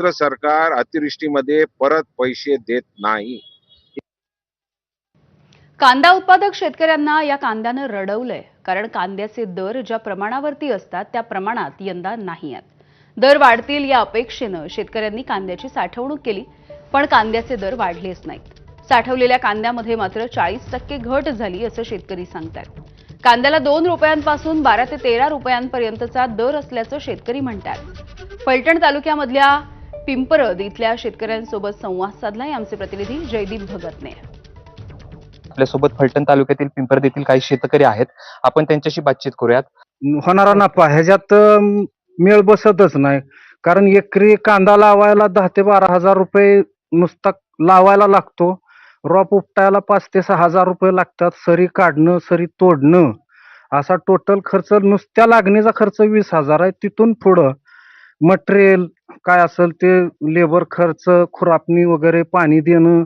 केंद्र सरकार अतिवृष्टीमध्ये परत पैसे देत नाही. कांदा उत्पादक शेतकऱ्यांना या कांद्यानं रडवलंय, कारण कांद्याचे दर ज्या प्रमाणावरती असतात त्या प्रमाणात यंदा नाही आहेत। दर वाढतील या अपेक्षेनं शेतकऱ्यांनी कांद्याची साठवणूक केली, पण कांद्याचे दर वाढलेच नाहीत। साठवलेल्या कांद्यामध्ये मात्र 40% घट झाली असं शेतकरी सांगतात। कांद्याला 2 रुपयांपासून 12 ते 13 रुपयांपर्यंतचा दर असल्याचं शेतकरी म्हणतात। फलटण तालुक्यामधल्या पिंपरद इथल्या शेतकऱ्यांसोबत संवाद साधलाय आमचे प्रतिनिधी जयदीप भगतने। आपल्यासोबत फलटण तालुक्यातील पिंपरद येथील काही शेतकरी आहेत, आपण त्यांच्याशी बातचीत करूयात। होणारा नफा ह्याच्यात मेळ बसतच नाही, कारण एकरी कांदा लावायला 10 ते 12 हजार रुपये नुसता लावायला लागतो। रोप उपटायला 5 ते 6 हजार रुपये लागतात। सरी काढणं, सरी तोडणं, असा टोटल खर्च नुसत्या लागणीचा खर्च 20,000 आहे। तिथून पुढं मटेरियल काय असेल ते, लेबर खर्च, खुरापणी वगैरे, पाणी देणं,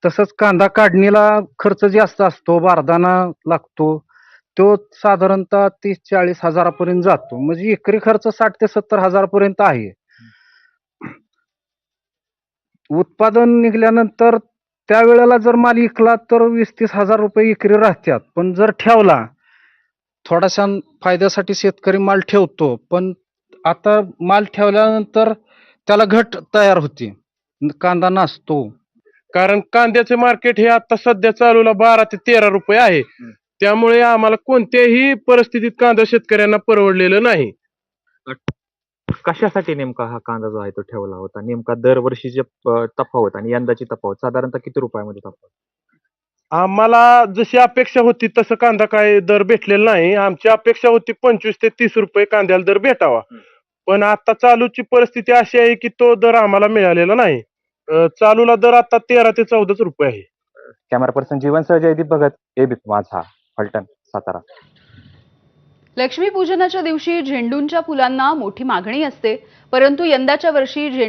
तसंच कांदा काढणीला खर्च जास्त असतो, बारदाना लागतो, तो साधारणतः 30-40 हजारापर्यंत जातो। म्हणजे एकरी खर्च 60 ते 70 हजारापर्यंत आहे। उत्पादन निघाल्यानंतर त्यावेळेला जर माल विकला तर 20-30 हजार रुपये एकरी राहतात, पण जर ठेवला थोडासा फायद्यासाठी शेतकरी माल ठेवतो, पण आता माल ठेवल्यानंतर त्याला घट तयार होते, कांदा नसतो। कारण कांद्याचे मार्केट हे आता सध्या चालूला 12 ते 13 रुपये आहे। त्यामुळे आम्हाला कोणत्याही परिस्थितीत कांदा शेतकऱ्यांना परवडलेलं नाही। कशासाठी नेमका हा कांदा जो आहे तो ठेवला होता? नेमका दरवर्षीची तफावत आणि यंदाची तफावत साधारणतः किती रुपयामध्ये तफावत? आम्हाला जशी अपेक्षा होती तसं कांदा काय दर भेटलेला नाही। आमची अपेक्षा होती 25 ते 30 रुपये कांद्याला दर भेटावा, पण आता चालूची परिस्थिती अशी आहे की तो दर आम्हाला मिळालेला नाही। चालूला दर आता 13 ते 14 रुपये आहे। कॅमेरा पर्सन जीवनसह जयदीप भगत, एबीपी माझा, फलटण, सातारा। लक्ष्मीपूजनाच्या दिवशी झेंडूंच्या फुलांना मोठी मागणी असते, परंतु यंदाच्या वर्षी